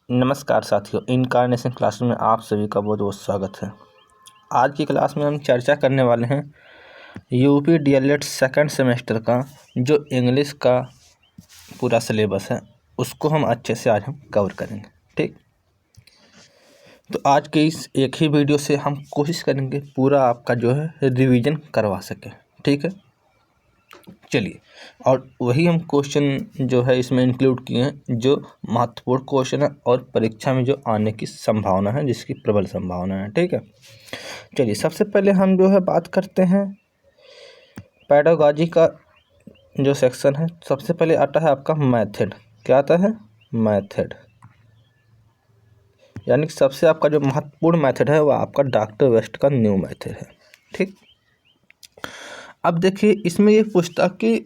नमस्कार साथियों, incarnation classroom में आप सभी का बहुत बहुत स्वागत है। आज की क्लास में हम चर्चा करने वाले हैं यूपी डीएलएड सेकंड सेमेस्टर का जो इंग्लिश का पूरा सिलेबस है उसको हम अच्छे से आज हम कवर करेंगे। ठीक, तो आज के इस एक ही वीडियो से हम कोशिश करेंगे पूरा आपका जो है रिवीजन करवा सके। ठीक है, चलिए, और वही हम क्वेश्चन जो है इसमें इंक्लूड किए हैं जो महत्वपूर्ण क्वेश्चन है और परीक्षा में जो आने की संभावना है, जिसकी प्रबल संभावना है। ठीक है, चलिए, सबसे पहले हम जो है बात करते हैं पेडागॉजी का जो सेक्शन है। सबसे पहले आता है आपका मेथड। क्या आता है? मेथड, यानी कि सबसे आपका जो महत्वपूर्ण मेथड है वह आपका डॉक्टर वेस्ट का न्यू मेथड है। ठीक, अब देखिए इसमें ये पूछता कि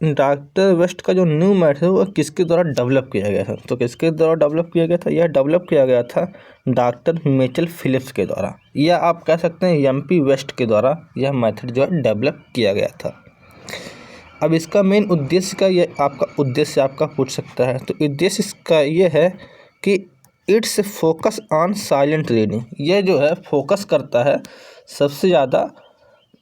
डॉक्टर वेस्ट का जो न्यू मेथड है वह किसके द्वारा डेवलप किया गया था। तो किसके द्वारा डेवलप किया गया था? यह डेवलप किया गया था डॉक्टर मिचेल फिलिप्स के द्वारा, या आप कह सकते हैं एमपी वेस्ट के द्वारा यह मेथड जो है डेवलप किया गया था। अब इसका मेन उद्देश्य का ये आपका उद्देश्य आपका पूछ सकता है, तो उद्देश्य इसका ये है कि it's focus on silent reading. यह जो है फोकस करता है सबसे ज़्यादा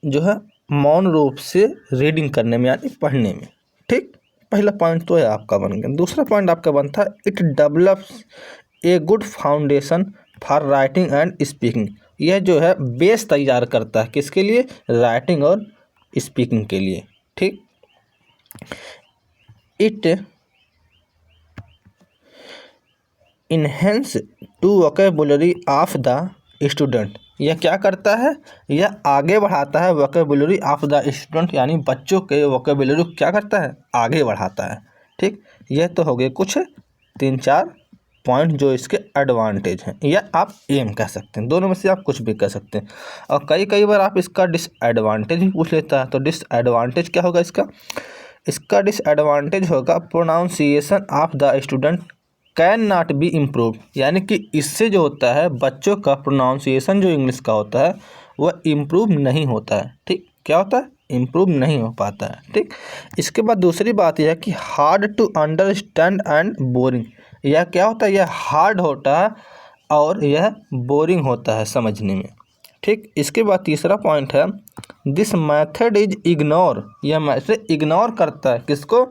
जो है मौन रूप से रीडिंग करने में, यानी पढ़ने में। ठीक, पहला पॉइंट तो है आपका बन गया। दूसरा पॉइंट आपका बनता है it develops a good foundation for writing and speaking. यह जो है बेस तैयार करता है किसके लिए? राइटिंग और स्पीकिंग के लिए। ठीक, it enhance to vocabulary of the student. यह क्या करता है? यह आगे बढ़ाता है वोकेबुलरी ऑफ द स्टूडेंट, यानी बच्चों के वोकेबुलरी क्या करता है? आगे बढ़ाता है। ठीक, यह तो हो गए कुछ 3-4 पॉइंट जो इसके एडवांटेज हैं, या आप एम कह सकते हैं, दोनों में से आप कुछ भी कह सकते हैं। और कई बार आप इसका डिसएडवांटेज भी पूछ लेता है, तो डिसएडवांटेज क्या होगा इसका? इसका डिसएडवांटेज होगा pronunciation of the student can not be improve, यानी कि इससे जो होता है बच्चों का प्रोनाउंसिएशन जो इंग्लिश का होता है वह इम्प्रूव नहीं होता है। ठीक, क्या होता है? इम्प्रूव नहीं हो पाता है। ठीक, इसके बाद दूसरी बात यह है कि hard to understand and boring. यह क्या होता है? यह हार्ड होता है और यह बोरिंग होता है समझने में। ठीक, इसके बाद तीसरा पॉइंट है दिस मैथड इज इग्नोर। यह मैथड इग्नोर करता है किसको?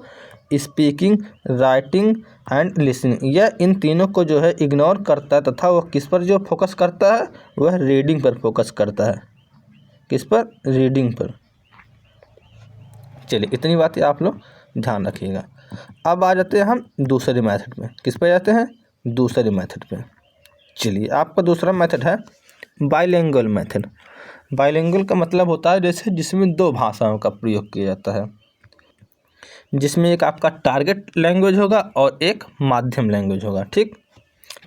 Speaking, writing and listening. यह इन तीनों को जो है इग्नोर करता है, तथा वह किस पर जो फोकस करता है? वह रीडिंग पर फोकस करता है। किस पर? रीडिंग पर। चलिए, इतनी बातें आप लोग ध्यान रखिएगा। अब आ जाते हैं हम दूसरे मेथड में। किस पे जाते हैं? दूसरे मेथड पे। चलिए, आपका दूसरा मेथड है बाइलिंगुअल मेथड। बाइलिंगुअल का मतलब होता है जैसे जिसमें दो भाषाओं का प्रयोग किया जाता है, जिसमें एक आपका टारगेट लैंग्वेज होगा और एक माध्यम लैंग्वेज होगा। ठीक,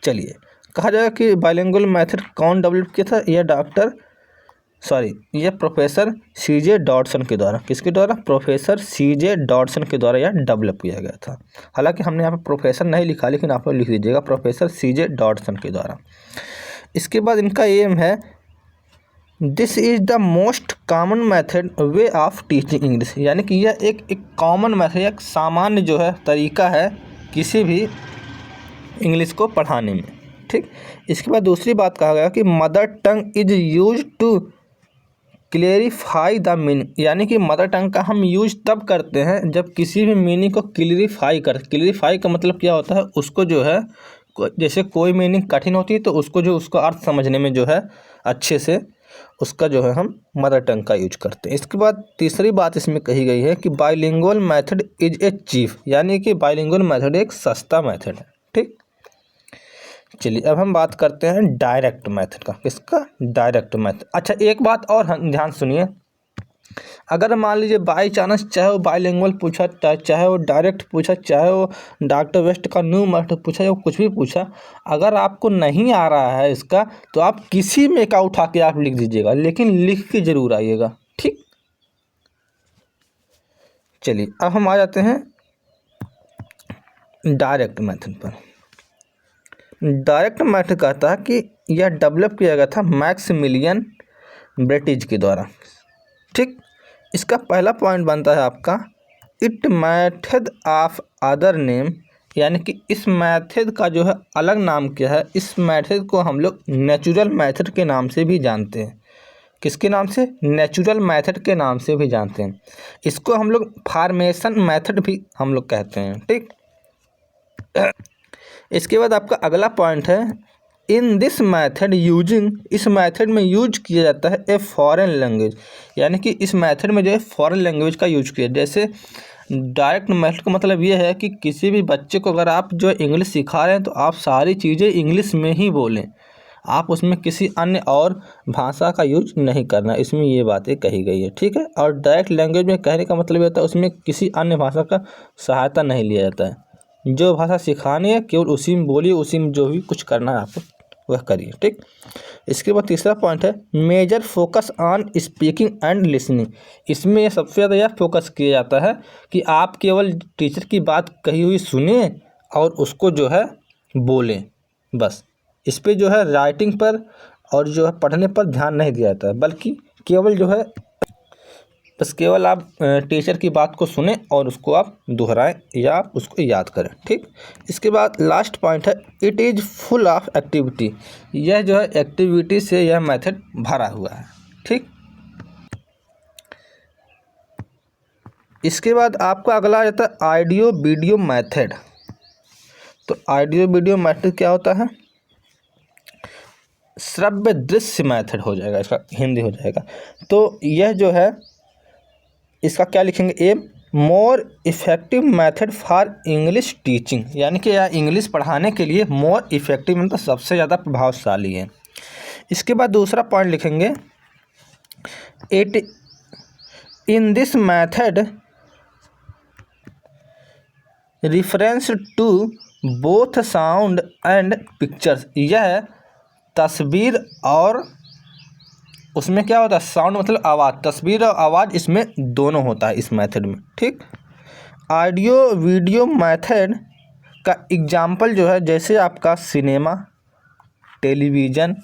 चलिए, कहा जाएगा कि बाइलिंगुअल मेथड कौन डेवलप किया था? यह प्रोफेसर सीजे डॉडसन के द्वारा। किसके द्वारा? प्रोफेसर सीजे डॉडसन के द्वारा यह डेवलप किया गया था। हालांकि हमने यहाँ पर प्रोफेसर नहीं लिखा, लेकिन आप लोग लिख दीजिएगा प्रोफेसर सीजे डॉडसन के द्वारा। इसके बाद इनका एम है this is the most common method way of teaching English, यानी कि यह एक कॉमन मेथड, एक सामान्य जो है तरीका है किसी भी इंग्लिश को पढ़ाने में। ठीक, इसके बाद दूसरी बात कहा गया कि mother tongue is use to clarify the meaning, यानी कि मदर टंग का हम यूज तब करते हैं जब किसी भी मीनिंग को क्लेरिफाई का मतलब क्या होता है? उसको जो है जैसे कोई मीनिंग कठिन होती है तो उसको अर्थ समझने में जो है अच्छे से उसका जो है हम मदर टंग का यूज करते हैं। इसके बाद तीसरी बात इसमें कही गई है कि bilingual method is a cheap, यानी कि बाइलिंगुअल मेथड एक सस्ता मेथड है। ठीक, चलिए, अब हम बात करते हैं डायरेक्ट मेथड का। किसका? Direct method. अच्छा, एक बात और ध्यान सुनिए, अगर मान लीजिए बाई चांस चाहे वो बाइलिंगुअल पूछा, चाहे वो डायरेक्ट पूछा, चाहे वो डॉक्टर वेस्ट का न्यू मेथड पूछा, या कुछ भी पूछा, अगर आपको नहीं आ रहा है इसका तो आप किसी में का उठा के आप लिख दीजिएगा, लेकिन लिख के जरूर आइएगा। ठीक, चलिए, अब हम आ जाते हैं डायरेक्ट मेथड पर। डायरेक्ट मेथड कहता है कि यह डेवलप किया गया था मैक्सिमिलियन ब्रिटिश के द्वारा। ठीक, इसका पहला पॉइंट बनता है आपका it method of other name, यानी कि इस मैथड का जो है अलग नाम क्या है, इस मैथड को हम लोग नेचुरल मैथड के नाम से भी जानते हैं। किसके नाम से? नेचुरल मेथड के नाम से भी जानते हैं। इसको हम लोग फॉर्मेशन मेथड भी हम लोग कहते हैं। ठीक, इसके बाद आपका अगला पॉइंट है इन दिस मेथड यूजिंग, इस मेथड में यूज किया जाता है ए फॉरेन लैंग्वेज, यानी कि इस मेथड में जो है फॉरेन लैंग्वेज का यूज किया। जैसे डायरेक्ट मेथड का मतलब ये है कि किसी भी बच्चे को अगर आप जो इंग्लिश सिखा रहे हैं तो आप सारी चीज़ें इंग्लिश में ही बोलें, आप उसमें किसी अन्य और भाषा का यूज नहीं करना, इसमें ये बातें कही गई है। ठीक है, और डायरेक्ट लैंग्वेज में कहने का मतलब ये होता है उसमें किसी अन्य भाषा का सहायता नहीं लिया जाता है। जो भाषा सिखानी है केवल उसी में बोलिए, उसी में जो भी कुछ करना है आपको वह करिए। ठीक, इसके बाद तीसरा पॉइंट है major focus on speaking and listening. इसमें सबसे ज़्यादा यह फोकस किया जाता है कि आप केवल टीचर की बात कही हुई सुनिए और उसको जो है बोलें, बस। इस पर जो है राइटिंग पर और जो है पढ़ने पर ध्यान नहीं दिया जाता है, बल्कि केवल जो है बस केवल आप टीचर की बात को सुने और उसको आप दोहराएं या आप उसको याद करें। ठीक, इसके बाद लास्ट पॉइंट है it is full of activity. यह जो है एक्टिविटी से यह मेथड भरा हुआ है। ठीक, इसके बाद आपका अगला आ जाता है ऑडियो वीडियो मेथड। तो ऑडियो वीडियो मेथड क्या होता है? श्रव्य दृश्य मेथड हो जाएगा, इसका हिंदी हो जाएगा। तो यह जो है इसका क्या लिखेंगे? A more effective method for English teaching, यानी कि यह इंग्लिश पढ़ाने के लिए मोर इफ़ेक्टिव मतलब सबसे ज़्यादा प्रभावशाली है। इसके बाद दूसरा पॉइंट लिखेंगे it in this method reference to both sound and pictures. यह तस्वीर और उसमें क्या होता है? साउंड मतलब आवाज़, तस्वीर और आवाज़ इसमें दोनों होता है इस मेथड में। ठीक, ऑडियो वीडियो मेथड का एग्जाम्पल जो है जैसे आपका सिनेमा, टेलीविज़न,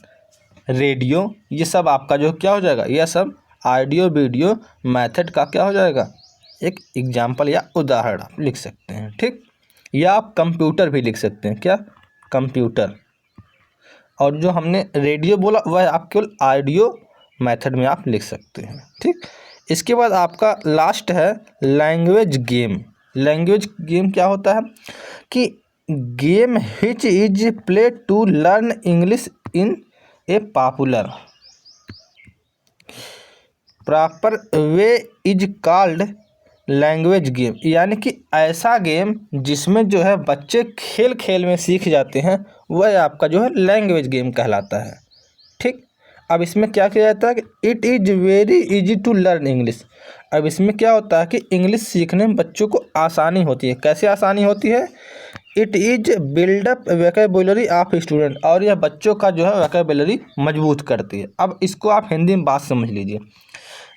रेडियो, ये सब आपका जो क्या हो जाएगा? यह सब ऑडियो वीडियो मेथड का क्या हो जाएगा? एक एग्जाम्पल या उदाहरण आप लिख सकते हैं। ठीक, या आप कंप्यूटर भी लिख सकते हैं। क्या? कंप्यूटर। और जो हमने रेडियो बोला वह आप केवल ऑडियो मेथड में आप लिख सकते हैं। ठीक, इसके बाद आपका लास्ट है लैंग्वेज गेम। लैंग्वेज गेम क्या होता है कि game which is play to learn English in a popular proper way is called language game, यानी कि ऐसा गेम जिसमें जो है बच्चे खेल खेल में सीख जाते हैं वह आपका जो है लैंग्वेज गेम कहलाता है। ठीक, अब इसमें क्या किया जाता है कि it is very easy to learn English. अब इसमें क्या होता है कि इंग्लिश सीखने में बच्चों को आसानी होती है। कैसे आसानी होती है? It is build up vocabulary of student, और यह बच्चों का जो है वोकेबुलरी मजबूत करती है। अब इसको आप हिंदी में बात समझ लीजिए।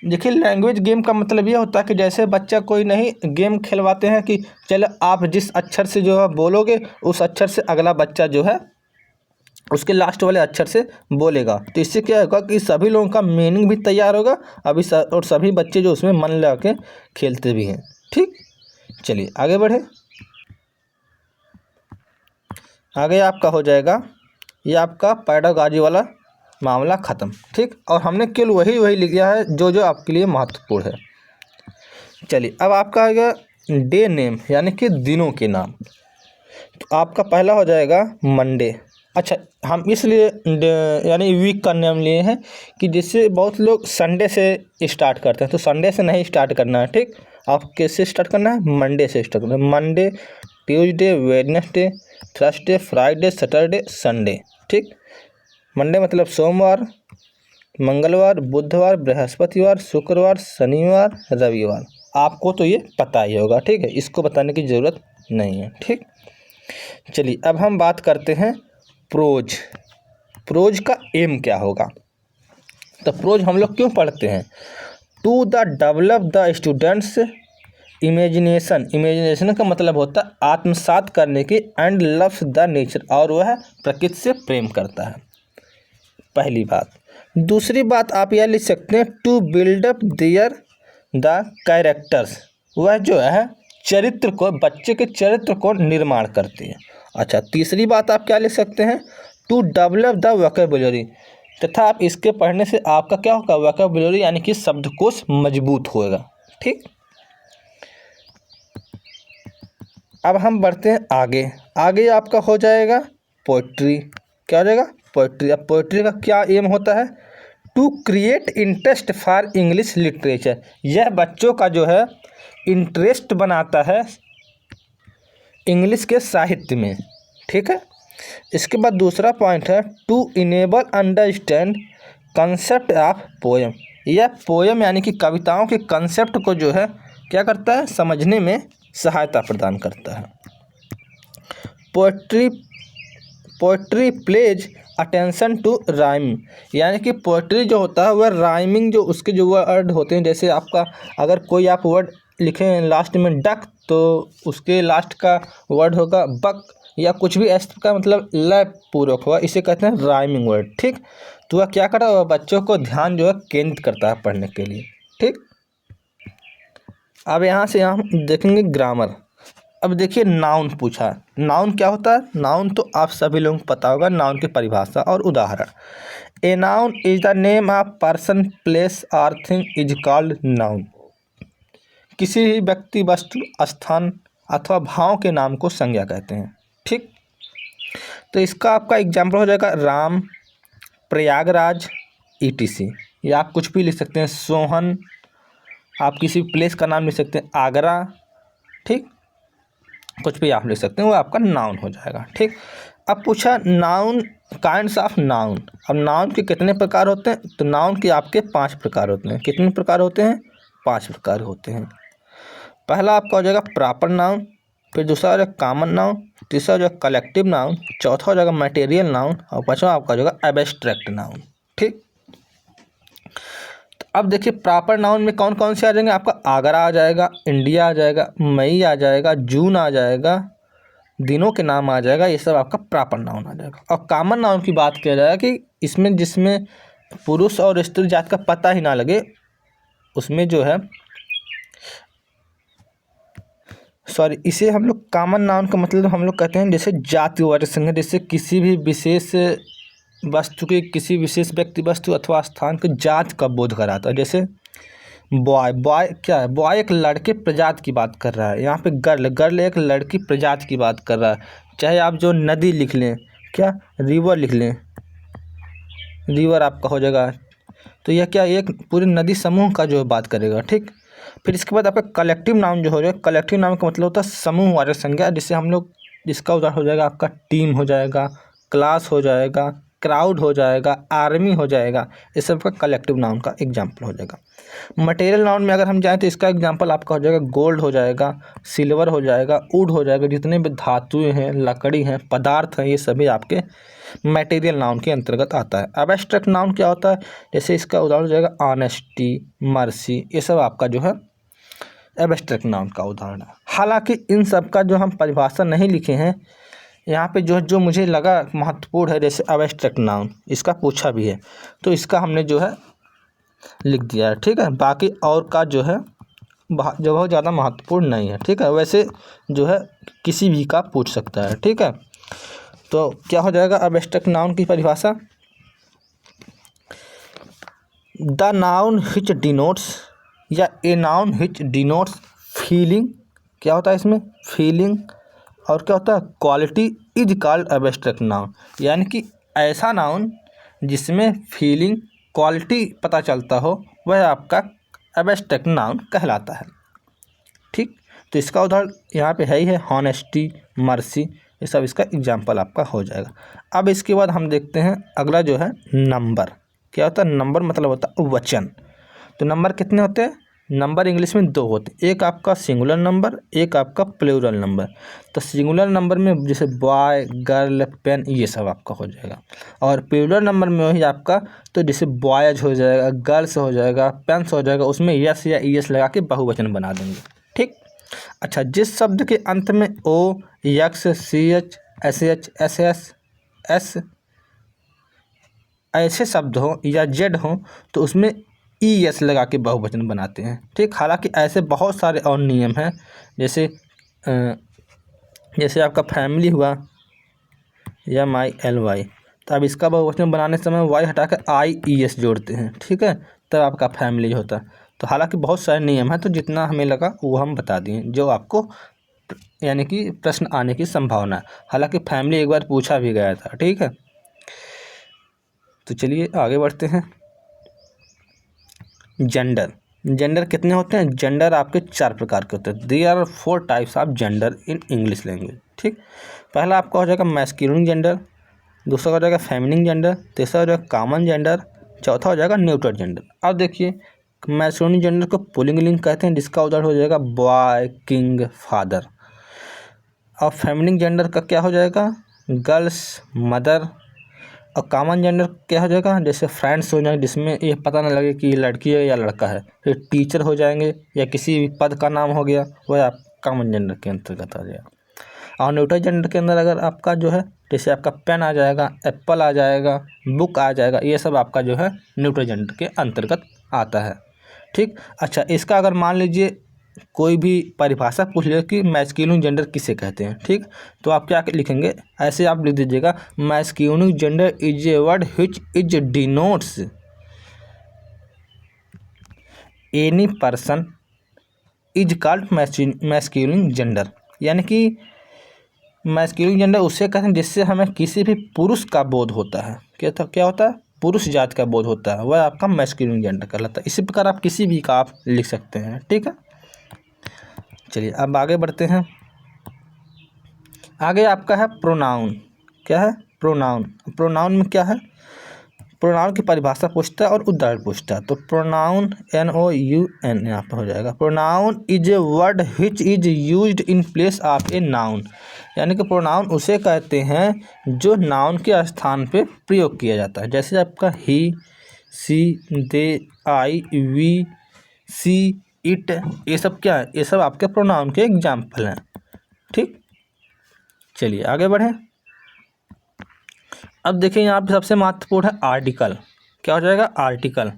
देखिए, लैंग्वेज गेम का मतलब ये होता है कि जैसे बच्चा कोई नहीं गेम खिलवाते हैं कि चलो आप जिस अक्षर से जो है बोलोगे उस अक्षर से अगला बच्चा जो है उसके लास्ट वाले अक्षर से बोलेगा। तो इससे क्या होगा कि सभी लोगों का मीनिंग भी तैयार होगा और सभी बच्चे जो उसमें मन लगा के खेलते भी हैं। ठीक, चलिए आगे बढ़े। आगे आपका हो जाएगा ये आपका पैडागॉजी वाला मामला ख़त्म। ठीक, और हमने केवल वही लिखा है जो जो आपके लिए महत्वपूर्ण है। चलिए अब आपका आएगा डे नेम, यानी कि दिनों के नाम। तो आपका पहला हो जाएगा मंडे। अच्छा, हम इसलिए यानी वीक का नाम लिए हैं कि जिससे बहुत लोग संडे से स्टार्ट करते हैं, तो संडे से नहीं स्टार्ट करना है। ठीक, आप कैसे स्टार्ट करना है? मंडे से स्टार्ट करना है। Monday, Tuesday, Wednesday, Thursday, Friday, Saturday, Sunday. ठीक, मंडे मतलब सोमवार, मंगलवार, बुधवार, बृहस्पतिवार, शुक्रवार, शनिवार, रविवार। आपको तो ये पता ही होगा। ठीक है, इसको बताने की ज़रूरत नहीं है। ठीक, चलिए अब हम बात करते हैं प्रोज। प्रोज का एम क्या होगा? तो प्रोज हम लोग क्यों पढ़ते हैं? To the develop the students imagination. Imagination का मतलब होता है आत्मसात करने की, एंड लव्स द नेचर, और वह प्रकृति से प्रेम करता है। पहली बात। दूसरी बात आप यह लिख सकते हैं to build up their the characters. वह जो है चरित्र को, बच्चे के चरित्र को निर्माण करती है। अच्छा, तीसरी बात आप क्या लिख सकते हैं, टू डेवलप द वोकैबुलरी, तथा आप इसके पढ़ने से आपका क्या होगा, वोकैबुलरी यानी कि शब्दकोश मजबूत होगा। ठीक, अब हम बढ़ते हैं आगे। आगे आपका हो जाएगा पोइट्री। क्या हो जाएगा, पोइट्री। अब पोइट्री का क्या एम होता है, to create interest for English literature, यह बच्चों का जो है इंटरेस्ट बनाता है इंग्लिश के साहित्य में। ठीक है, इसके बाद दूसरा पॉइंट है to enable understand concept of poem, यह पोएम यानी कि कविताओं के कंसेप्ट को जो है क्या करता है, समझने में सहायता प्रदान करता है। Poetry plays attention to rhyme, यानी कि पोएट्री जो होता है वह राइमिंग, जो उसके जो वर्ड होते हैं, जैसे आपका अगर कोई आप वर्ड लिखें लास्ट में डक, तो उसके लास्ट का वर्ड होगा बक, या कुछ भी ऐसा का मतलब लय पूर्वक होगा, इसे कहते हैं राइमिंग वर्ड। ठीक, तो वह क्या करता है, बच्चों को ध्यान जो है केंद्रित करता है पढ़ने के लिए। ठीक, अब यहाँ से हम देखेंगे ग्रामर। अब देखिए नाउन पूछा, नाउन क्या होता है, नाउन तो आप सभी लोगों को पता होगा, नाउन की परिभाषा और उदाहरण। A noun is the name of person, place और थिंग इज कॉल्ड नाउन, किसी भी व्यक्ति, वस्तु, स्थान अथवा भाव के नाम को संज्ञा कहते हैं। ठीक, तो इसका आपका एग्जाम्पल हो जाएगा राम, प्रयागराज, ETC, या आप कुछ भी लिख सकते हैं, सोहन, आप किसी प्लेस का नाम लिख सकते हैं, आगरा। ठीक, कुछ भी आप लिख सकते हैं, वो आपका नाउन हो जाएगा। ठीक, अब पूछा नाउन, काइंड्स ऑफ नाउन। अब नाउन के कितने प्रकार होते हैं, तो नाउन के आपके 5 प्रकार होते हैं। कितने प्रकार होते हैं, 5 प्रकार होते हैं। पहला आपका हो जाएगा प्रॉपर नाउन, फिर दूसरा हो जाएगा कॉमन नाउन, तीसरा हो जाएगा कलेक्टिव नाउन, चौथा हो जाएगा मटेरियल नाउन, और पांचवा आपका हो जाएगा एब्स्ट्रैक्ट नाउन। ठीक, तो अब देखिए प्रॉपर नाउन में कौन कौन से आ जाएंगे, आपका आगरा आ जाएगा, इंडिया आ जाएगा, मई आ जाएगा, जून आ जाएगा, दिनों के नाम आ जाएगा, ये सब आपका प्रॉपर नाउन आ जाएगा। और कॉमन नाउन की बात किया जाएगा कि इसमें जिसमें पुरुष और स्त्री जात का पता ही ना लगे, उसमें जो है इसे हम लोग कॉमन नाउन का मतलब हम लोग कहते हैं जैसे जातिवाचक संज्ञा, जैसे किसी भी विशेष वस्तु के, किसी विशेष व्यक्ति, वस्तु अथवा स्थान के जात का बोध कराता है। जैसे बॉय, बॉय क्या है, बॉय एक लड़के प्रजाति की बात कर रहा है। यहाँ पे गर्ल, गर्ल एक लड़की प्रजाति की बात कर रहा है। चाहे आप जो नदी लिख लें, क्या रिवर लिख लें, रिवर आपका हो जाएगा, तो यह क्या एक पूरे नदी समूह का जो बात करेगा। ठीक, फिर इसके बाद आपका कलेक्टिव नाउन जो हो जाएगा, कलेक्टिव नाउन का मतलब होता है समूहवाचक संज्ञा, जिससे हम लोग, जिसका उदाहरण हो जाएगा आपका टीम हो जाएगा, क्लास हो जाएगा, क्राउड हो जाएगा, आर्मी हो जाएगा, इस सब का कलेक्टिव नाउन का एग्जाम्पल हो जाएगा। मटेरियल नाउन में अगर हम जाएँ तो इसका एग्जाम्पल आपका हो जाएगा गोल्ड हो जाएगा, सिल्वर हो जाएगा, वुड हो जाएगा, जितने भी धातुएं हैं, लकड़ी हैं, पदार्थ हैं, ये सभी आपके मटेरियल नाउन के अंतर्गत आता है। एब्स्ट्रैक्ट नाउन क्या होता है, जैसे इसका उदाहरण हो जाएगा ऑनेस्टी, मर्सी, ये सब आपका जो है एब्स्ट्रैक्ट नाउन का उदाहरण है। हालांकि इन सब का जो हम परिभाषा नहीं लिखे हैं यहाँ पे, जो मुझे लगा महत्वपूर्ण है, जैसे एब्स्ट्रैक्ट नाउन, इसका पूछा भी है, तो इसका हमने जो है लिख दिया है। ठीक है, बाकी और का जो है जो बहुत ज़्यादा महत्वपूर्ण नहीं है। ठीक है, वैसे जो है किसी भी का पूछ सकता है। ठीक है, तो क्या हो जाएगा एब्स्ट्रैक्ट नाउन की परिभाषा, द नाउन विच डिनोट्स, या a noun which denotes feeling, क्या होता है इसमें फीलिंग, और क्या होता है quality, is called abstract noun, यानी कि ऐसा नाउन जिसमें फीलिंग, क्वालिटी पता चलता हो, वह आपका एब्स्ट्रैक्ट नाउन कहलाता है। ठीक, तो इसका उदाहरण यहाँ पे है ही है, हॉनेस्टी, मर्सी, ये सब इसका एग्जाम्पल आपका हो जाएगा। अब इसके बाद हम देखते हैं अगला जो है नंबर। क्या होता है नंबर, मतलब होता है वचन। तो नंबर कितने होते हैं, नंबर इंग्लिश में 2 होते हैं, एक आपका सिंगुलर नंबर, एक आपका प्लूरल नंबर। तो सिंगुलर नंबर में जैसे बॉय, गर्ल, पेन, ये सब आपका हो जाएगा, और प्लूरल नंबर में वही आपका, तो जैसे बॉयज हो जाएगा, गर्ल्स हो जाएगा, पेन्स हो जाएगा, उसमें यस या ईएस लगा के बहुवचन बना देंगे। ठीक, अच्छा, जिस शब्द के अंत में ओ, x, CH, SH, SS, S ऐसे शब्द हो या जेड हो, तो उसमें ES लगा के बहुवचन बनाते हैं। ठीक, हालांकि ऐसे बहुत सारे और नियम हैं, जैसे आपका फैमिली हुआ MILY, तो अब इसका बहुवचन बनाने समय Y हटा कर IES जोड़ते हैं। ठीक है, तब आपका फैमिली होता है। तो हालांकि बहुत सारे नियम हैं, तो जितना हमें लगा वो हम बता दिए, जो आपको यानी कि प्रश्न आने की संभावना है। हालांकि फैमिली एक बार पूछा भी गया था। ठीक है, तो चलिए आगे बढ़ते हैं। जेंडर कितने होते हैं? जेंडर आपके 4 प्रकार के होते हैं। There are 4 types of gender in English language. ठीक, पहला आपका हो जाएगा मैस्कुलिन जेंडर, दूसरा हो जाएगा फेमिनिन जेंडर, तीसरा हो जाएगा कॉमन जेंडर, चौथा हो जाएगा न्यूट्रल जेंडर। अब देखिए, मैस्कुलिन जेंडर को पुल्लिंगलिंग कहते हैं, जिसका उदाहरण हो जाएगा बॉय, किंग, फादर। और फेमिनिन जेंडर का क्या हो जाएगा? Girls, mother. और कॉमन जेंडर क्या हो जाएगा? जैसे फ्रेंड्स हो जाएंगे, जिसमें ये पता ना लगे कि ये लड़की है या लड़का है। फिर टीचर हो जाएंगे, या किसी भी पद का नाम हो गया, वह आप कॉमन जेंडर के अंतर्गत आ जाएगा। और न्यूट्रल जेंडर के अंदर अगर आपका जो है, जैसे आपका पेन आ जाएगा, एप्पल आ जाएगा, बुक आ जाएगा, ये सब आपका जो है न्यूट्रल जेंडर के अंतर्गत आता है। ठीक, अच्छा, इसका अगर मान लीजिए कोई भी परिभाषा पूछ ले कि मैस्कुलिन जेंडर किसे कहते हैं। ठीक, तो आप क्या लिखेंगे? ऐसे आप लिख दीजिएगा, masculine gender is a word which is denotes any person is called masculine gender. यानी कि मैस्कुलिन जेंडर उसे कहते हैं जिससे हमें किसी भी पुरुष का बोध होता है। क्या होता है? पुरुष जात का बोध होता है, वह आपका मैस्कुलिन जेंडर कहलाता है। इसी प्रकार आप किसी भी का आप लिख सकते हैं। ठीक है, चलिए अब आगे बढ़ते हैं। आगे आपका है प्रोनाउन। क्या है? प्रोनाउन। प्रोनाउन में क्या है? प्रोनाउन की परिभाषा पूछता है और उदाहरण पूछता है। तो प्रोनाउन NOUN यहाँ पर हो जाएगा। Pronoun is a word which is used in place of a noun. यानी कि प्रोनाउन उसे कहते हैं जो नाउन के स्थान पे प्रयोग किया जाता है। जैसे आपका ही, सी, दे, आई, वी, सी, इट, ये सब क्या है? ये सब आपके प्रोनाउन के एग्जाम्पल हैं। ठीक, चलिए आगे बढ़ें। अब देखिए, यहाँ पे सबसे महत्वपूर्ण है आर्टिकल। क्या हो जाएगा? आर्टिकल।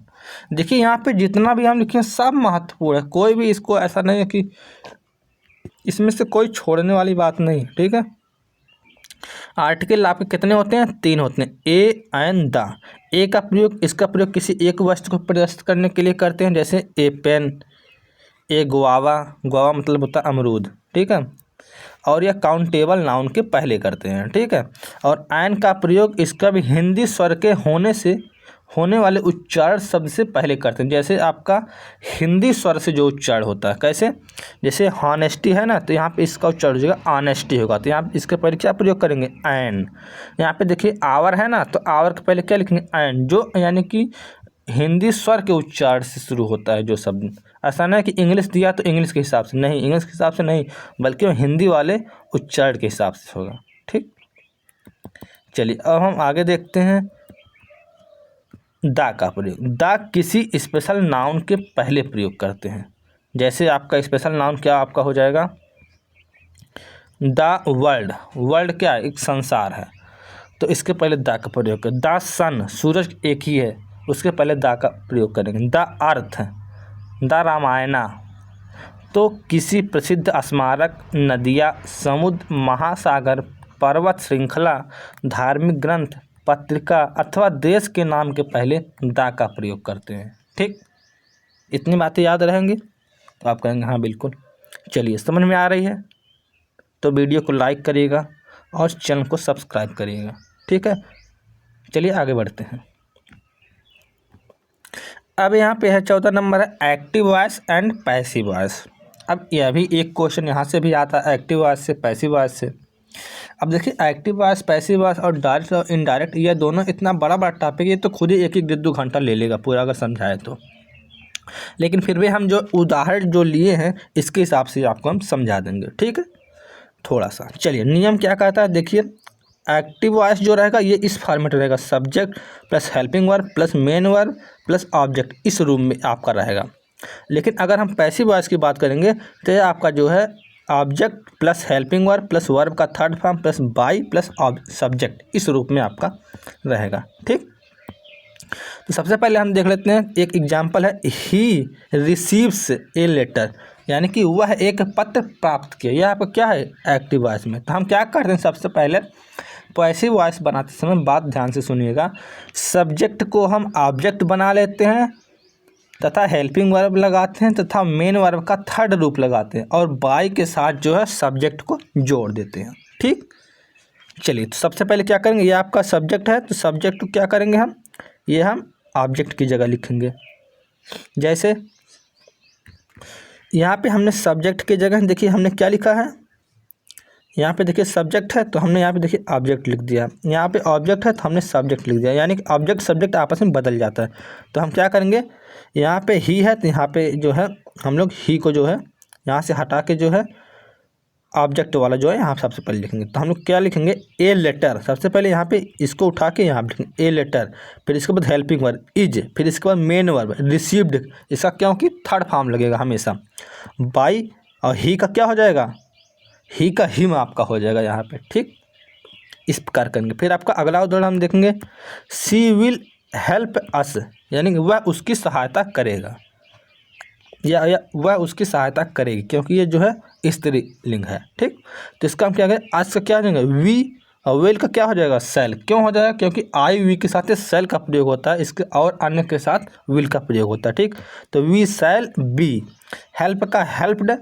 देखिए, यहाँ पे जितना भी हम लिखे सब महत्वपूर्ण है, कोई भी इसको ऐसा नहीं है कि इसमें से कोई छोड़ने वाली बात नहीं। ठीक है, आर्टिकल आपके कितने होते हैं? 3 होते हैं। A and the. ए का प्रयोग, इसका प्रयोग किसी एक वस्तु को प्रदर्शित करने के लिए करते हैं, जैसे ए पेन, ए गुआवा। गुआवा मतलब होता है अमरूद। ठीक है, और यह काउंटेबल नाउन के पहले करते हैं। ठीक है, और एन का प्रयोग इसका भी हिंदी स्वर के होने से होने वाले उच्चारण शब्द से पहले करते हैं। जैसे आपका हिंदी स्वर से जो उच्चारण होता है, कैसे? जैसे हॉनेस्टी है ना, तो यहाँ पे इसका उच्चारण हो जाएगा ऑनेस्टी होगा। तो यहाँ इसके पहले क्या प्रयोग करेंगे? एन। यहाँ पे देखिए आवर है ना, तो आवर के पहले क्या लिखेंगे? एन, जो यानी कि हिंदी स्वर के उच्चारण से शुरू होता है जो शब्द। ऐसा नहीं है कि इंग्लिश दिया तो इंग्लिश के हिसाब से नहीं, इंग्लिश के हिसाब से नहीं, बल्कि वो हिंदी वाले उच्चारण के हिसाब से होगा। ठीक, चलिए अब हम आगे देखते हैं दा का प्रयोग। दा किसी स्पेशल नाउन के पहले प्रयोग करते हैं। जैसे आपका स्पेशल नाउन क्या आपका हो जाएगा? The world. वर्ल्ड क्या है? एक संसार है, तो इसके पहले दा का प्रयोग करें। द सन, सूरज एक ही है, उसके पहले दा का प्रयोग करेंगे। The earth, the Ramayana. तो किसी प्रसिद्ध स्मारक, नदियाँ, समुद्र, महासागर, पर्वत श्रृंखला, धार्मिक ग्रंथ, पत्रिका अथवा देश के नाम के पहले दा का प्रयोग करते हैं। ठीक, इतनी बातें याद रहेंगी तो आप कहेंगे हाँ बिल्कुल। चलिए, समझ में आ रही है तो वीडियो को लाइक करिएगा और चैनल को सब्सक्राइब करिएगा। ठीक है, चलिए आगे बढ़ते हैं। अब यहाँ पे है 14 नंबर है active voice and passive voice. अब यह भी एक क्वेश्चन यहाँ से भी आता है, एक्टिव वॉइस से, पैसिव वॉइस से। अब देखिए, एक्टिव वॉइस, पैसिव वॉइस और डायरेक्ट और इनडायरेक्ट, ये दोनों इतना बड़ा बड़ा टॉपिक, ये तो खुद ही 1-1 घंटा ले लेगा पूरा अगर समझाए तो। लेकिन फिर भी हम जो उदाहरण जो लिए हैं इसके हिसाब से आपको हम समझा देंगे। ठीक है, थोड़ा सा चलिए, नियम क्या कहता है देखिए। एक्टिव वॉइस जो रहेगा ये इस फॉर्मेट रहेगा, subject plus helping verb plus main verb plus object, इस रूम में आपका रहेगा। लेकिन अगर हम पैसिव वॉइस की बात करेंगे तो ये आपका जो है object plus helping verb plus verb का third form plus by plus subject, इस रूप में आपका रहेगा। ठीक, तो सबसे पहले हम देख लेते हैं, एक एग्जाम्पल है, ही रिसीव्स ए लेटर, यानी कि वह एक पत्र प्राप्त किया। यह आपका क्या है, एक्टिव वॉइस में। तो हम क्या करते हैं, सबसे पहले पैसिव वॉइस बनाते समय बात ध्यान से सुनिएगा, सब्जेक्ट को हम ऑब्जेक्ट बना लेते हैं तथा हेल्पिंग वर्ब लगाते हैं तथा मेन वर्ब का थर्ड रूप लगाते हैं और बाई के साथ जो है सब्जेक्ट को जोड़ देते हैं। ठीक, चलिए तो सबसे पहले क्या करेंगे, ये आपका सब्जेक्ट है तो सब्जेक्ट को क्या करेंगे हम, ये हम ऑब्जेक्ट की जगह लिखेंगे। जैसे यहाँ पे हमने सब्जेक्ट की जगह देखिए हमने क्या लिखा है, यहाँ पे देखिए सब्जेक्ट है तो हमने यहाँ पे देखिए ऑब्जेक्ट लिख दिया, यहाँ पे ऑब्जेक्ट है तो हमने सब्जेक्ट लिख दिया, यानी कि ऑब्जेक्ट सब्जेक्ट आपस में बदल जाता है। तो हम क्या करेंगे, यहाँ पे ही है तो यहाँ पे जो है हम लोग ही को जो है यहाँ से हटा के जो है ऑब्जेक्ट वाला जो है यहाँ सबसे पहले लिखेंगे। तो हम लोग क्या लिखेंगे, ए लेटर, सबसे पहले यहाँ पे इसको उठा के यहाँ लिखेंगे ए लेटर, फिर इसके बाद हेल्पिंग वर्ब इज, फिर इसके बाद मेन वर्ब रिसीव्ड, इसका क्योंकि थर्ड फॉर्म लगेगा हमेशा, बाई, और ही का क्या हो जाएगा, ही का हिम आपका हो जाएगा यहाँ पे। ठीक, इस प्रकार करेंगे। फिर आपका अगला उदाहरण हम देखेंगे, सी विल हेल्प अस, यानी कि वह उसकी सहायता करेगा या वह उसकी सहायता करेगी, क्योंकि ये जो है स्त्रीलिंग है। ठीक, तो इसका हम क्या करें, आज का क्या हो जाएगा वी, और वेल का क्या हो जाएगा सेल, क्यों हो जाएगा, क्योंकि आई वी के साथ सेल का प्रयोग होता है, इसके और अन्य के साथ विल का प्रयोग होता है। ठीक, तो वी सेल बी, हेल्प का हेल्प्ड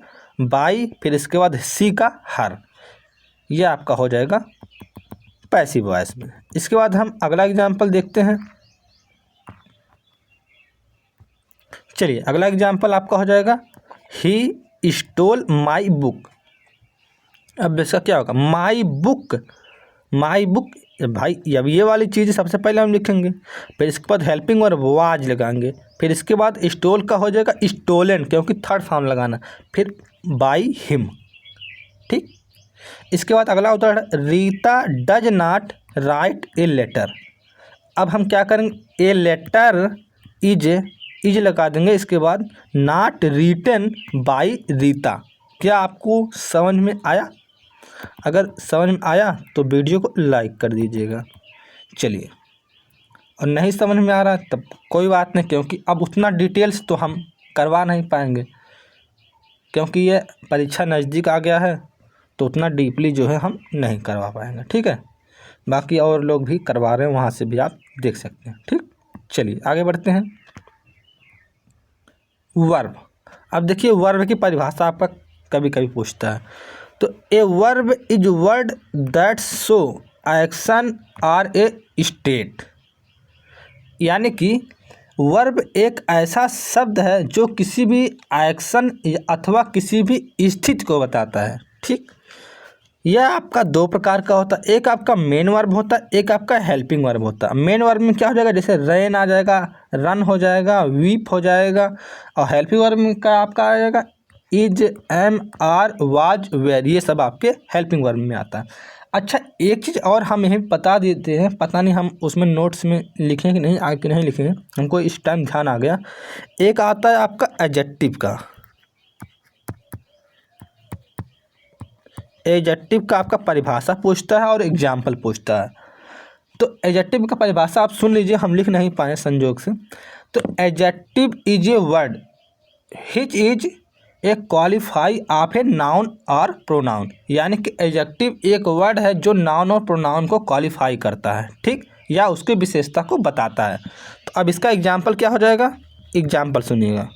बाई, फिर इसके बाद सी का हर, ये आपका हो जाएगा पैसिव वॉइस में। इसके बाद हम अगला एग्जाम्पल देखते हैं। चलिए अगला एग्जाम्पल आपका हो जाएगा, ही स्टोल माई बुक। अब इसका क्या होगा, माई बुक, माई बुक भाई, अब ये वाली चीज़ सबसे पहले हम लिखेंगे, फिर इसके बाद हेल्पिंग वर्ब वाज लगाएंगे, फिर इसके बाद स्टोल का हो जाएगा स्टोलन, क्योंकि थर्ड फॉर्म लगाना, फिर बाई हिम। ठीक, इसके बाद अगला उदाहरण, Rita does not write a letter. अब हम क्या करेंगे, ए लेटर इज लगा देंगे, इसके बाद नॉट रिटन बाई रीता। क्या आपको समझ में आया? अगर समझ में आया तो वीडियो को लाइक कर दीजिएगा। चलिए, और नहीं समझ में आ रहा तब कोई बात नहीं, क्योंकि अब उतना डिटेल्स तो हम करवा नहीं पाएंगे, क्योंकि ये परीक्षा नज़दीक आ गया है, तो उतना डीपली जो है हम नहीं करवा पाएंगे। ठीक है, बाकी और लोग भी करवा रहे हैं, वहाँ से भी आप देख सकते हैं। ठीक, चलिए आगे बढ़ते हैं। वर्ब, अब देखिए वर्ब की परिभाषा आपका कभी कभी पूछता है, तो a verb is word that show action are a state, यानी कि वर्ब एक ऐसा शब्द है जो किसी भी एक्शन अथवा किसी भी स्थिति को बताता है। ठीक, यह आपका दो प्रकार का होता है, एक आपका मेन वर्ब होता है, एक आपका हेल्पिंग वर्ब होता है। मेन वर्ब में क्या हो जाएगा, जैसे रेन आ जाएगा, रन हो जाएगा, वीप हो जाएगा, और हेल्पिंग वर्ब में क्या आपका आ जाएगा, is, am, are, was, were, ये सब आपके हेल्पिंग वर्ब में आता है। अच्छा, एक चीज़ और हम यहीं बता देते हैं, पता नहीं हम उसमें नोट्स में लिखें कि नहीं, आगे कि नहीं लिखें, हमको इस टाइम ध्यान आ गया। एक आता है आपका एडजेक्टिव का, एडजेक्टिव का आपका परिभाषा पूछता है और एग्जाम्पल पूछता है। तो एडजेक्टिव का परिभाषा आप सुन लीजिए, हम लिख नहीं पाए संजोग से। तो adjective is a word hitch is a qualify of a noun और प्रोनाउन, यानी कि एडजेक्टिव एक वर्ड है जो नाउन और प्रोनाउन को क्वालिफाई करता है। ठीक, या उसकी विशेषता को बताता है। तो अब इसका एग्जाम्पल क्या हो जाएगा, एग्जाम्पल सुनिएगा,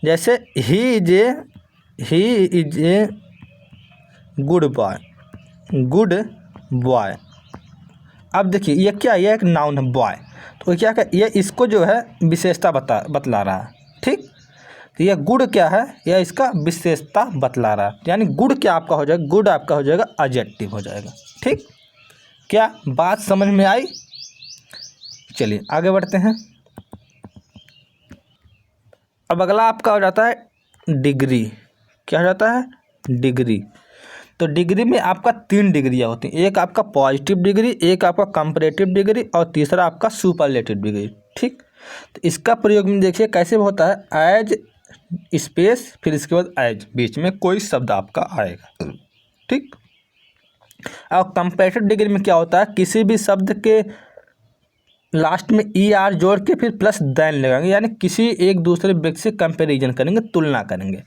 जैसे he is a good boy, good boy. अब देखिए ये क्या, ये एक नाउन है बॉय, तो क्या क्या ये इसको जो है विशेषता बतला रहा है। ठीक, तो यह गुड क्या है, यह इसका विशेषता बतला रहा है, यानी गुड क्या आपका हो जाएगा, गुड आपका हो जाएगा एडजेक्टिव हो जाएगा। ठीक, क्या बात समझ में आई? चलिए आगे बढ़ते हैं। अब अगला आपका हो जाता है डिग्री। क्या हो जाता है, डिग्री। तो डिग्री में आपका 3 डिग्रियाँ होती हैं, एक आपका पॉजिटिव डिग्री, एक आपका कंपैरेटिव डिग्री, और तीसरा आपका सुपरलेटिव डिग्री। ठीक, तो इसका प्रयोग में देखिए कैसे होता है, एज स्पेस, फिर इसके बाद एज, बीच में कोई शब्द आपका आएगा। ठीक, और कंपैरेटिव डिग्री में क्या होता है, किसी भी शब्द के लास्ट में ई आर जोड़ के फिर प्लस दैन लगाएंगे, यानी किसी एक दूसरे व्यक्ति से कंपेरिजन करेंगे, तुलना करेंगे।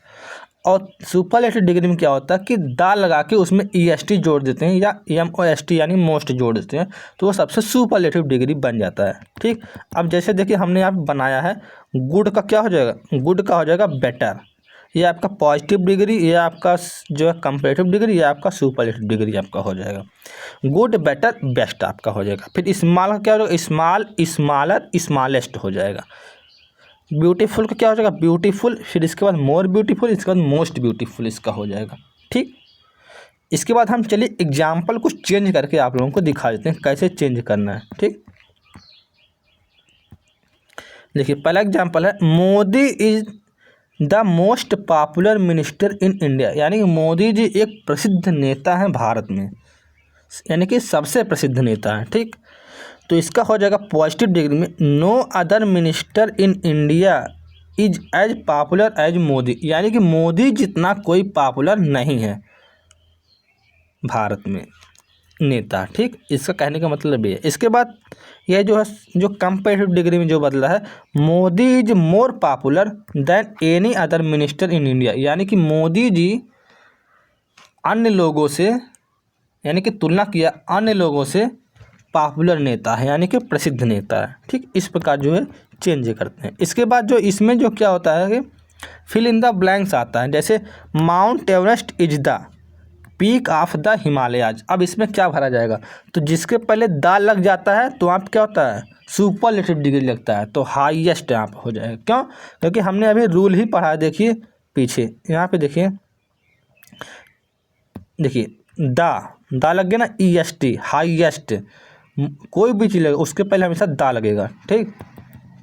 और सुपरलेटिव डिग्री में क्या होता है कि दा लगा के उसमें ई एस टी जोड़ देते हैं या एम ओ एस टी यानी मोस्ट जोड़ देते हैं, तो वो सबसे सुपरलेटिव डिग्री बन जाता है। ठीक, अब जैसे देखिए हमने यहाँ बनाया है, गुड का क्या हो जाएगा, गुड का हो जाएगा बेटर, ये आपका पॉजिटिव डिग्री, ये आपका जो है कंपैरेटिव डिग्री, ये आपका सुपरलेटिव डिग्री आपका हो जाएगा। गुड बेटर बेस्ट आपका हो जाएगा। फिर स्मॉल का क्या हो जाएगा, स्मॉल स्मॉलर स्मॉलेस्ट हो जाएगा। ब्यूटीफुल का क्या हो जाएगा, ब्यूटीफुल, फिर इसके बाद मोर ब्यूटीफुल, इसके बाद मोस्ट ब्यूटीफुल इसका हो जाएगा। ठीक, इसके बाद हम चलिए एग्जाम्पल कुछ चेंज करके आप लोगों को दिखा देते हैं कैसे चेंज करना है। ठीक, देखिए पहला एग्जाम्पल है, Modi is the most popular minister in India, यानी कि मोदी जी एक प्रसिद्ध नेता हैं भारत में, यानी कि सबसे प्रसिद्ध नेता है। ठीक, तो इसका हो जाएगा पॉजिटिव डिग्री में, no other minister in India is as popular as Modi, यानी कि मोदी जितना कोई पॉपुलर नहीं है भारत में नेता। ठीक, इसका कहने का मतलब ये है। इसके बाद यह जो है, जो कंपैरेटिव डिग्री में जो बदला है, Modi is more popular than any other minister in India, यानी कि मोदी जी अन्य लोगों से, यानी कि तुलना किया अन्य लोगों से पॉपुलर नेता है, यानी कि प्रसिद्ध नेता है। ठीक, इस प्रकार जो है चेंज करते हैं। इसके बाद जो इसमें जो क्या होता है कि फिल इन द ब्लैंक्स आता है, जैसे mount Everest is the peak of the Himalayas. अब इसमें क्या भरा जाएगा, तो जिसके पहले द लग जाता है तो आप क्या होता है, सुपरलेटिव डिग्री लगता है, तो हाईएस्ट यहाँ पर हो जाएगा। क्यों, क्योंकि हमने अभी रूल ही पढ़ा है। देखिए पीछे यहाँ पे देखिए, दा लग गया ना, ई एस टी हाईएस्ट, कोई भी चीज़ लगेगा उसके पहले हमेशा दा लगेगा। ठीक,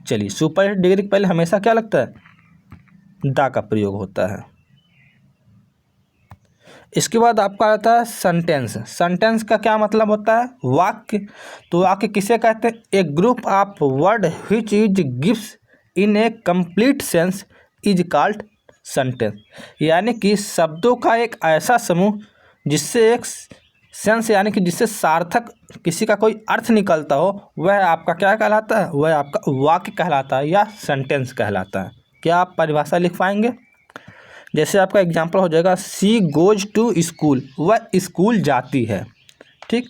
चलिए सुपर डिग्री के पहले हमेशा क्या लगता है, दा का प्रयोग होता है। इसके बाद आपका आता है सेंटेंस। सेंटेंस का क्या मतलब होता है, वाक्य। तो वाक्य किसे कहते हैं, a group of word which is gives in a complete sense is called sentence, यानी कि शब्दों का एक ऐसा समूह जिससे एक सेंस, यानी कि जिससे सार्थक किसी का कोई अर्थ निकलता हो, वह आपका क्या कहलाता है, वह आपका वाक्य कहलाता है या सेंटेंस कहलाता है। क्या आप परिभाषा लिख पाएंगे, जैसे आपका एग्जाम्पल हो जाएगा, सी गोज टू स्कूल, वह स्कूल जाती है। ठीक,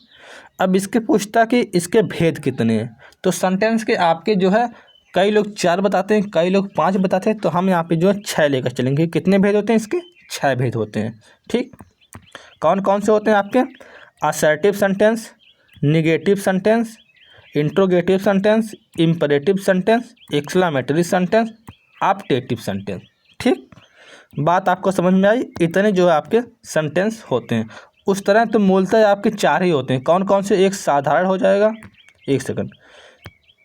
अब इसके पूछता कि इसके भेद कितने हैं, तो सेंटेंस के आपके जो है कई लोग 4 बताते हैं, कई लोग 5 बताते हैं, तो हम यहाँ पे जो है 6 लेकर चलेंगे। कितने भेद होते हैं इसके, 6 भेद होते हैं। ठीक, कौन कौन से होते हैं आपके, assertive sentence, negative sentence, interrogative sentence, imperative sentence, exclamatory sentence, optative sentence. ठीक, बात आपको समझ में आई, इतने जो है आपके सेंटेंस होते हैं। उस तरह तो मूलतः आपके 4 ही होते हैं। कौन कौन से, एक साधारण हो जाएगा, एक सेकंड,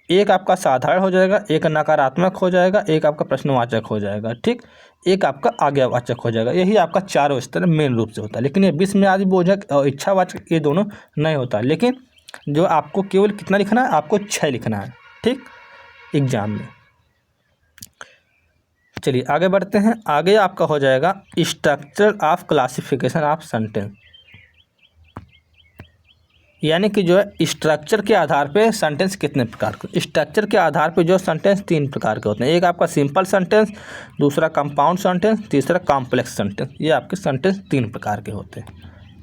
एक आपका साधारण हो जाएगा, एक नकारात्मक हो जाएगा, एक आपका प्रश्नवाचक हो जाएगा। ठीक, एक आपका आज्ञावाचक हो जाएगा। यही आपका चारों इस तरह मेन रूप से होता है। लेकिन ये विस्मयादि बोधक और इच्छावाचक ये दोनों नहीं होता। लेकिन जो आपको केवल कितना लिखना है, आपको 6 लिखना है। ठीक, एग्जाम में। चलिए आगे बढ़ते हैं। आगे आपका हो जाएगा structure of classification of sentence, यानी कि जो है स्ट्रक्चर के आधार पे सेंटेंस कितने प्रकार के, स्ट्रक्चर के आधार पे जो सेंटेंस 3 प्रकार के होते हैं। एक आपका सिंपल सेंटेंस, दूसरा कंपाउंड सेंटेंस, तीसरा कॉम्प्लेक्स सेंटेंस। ये आपके सेंटेंस 3 प्रकार के होते हैं।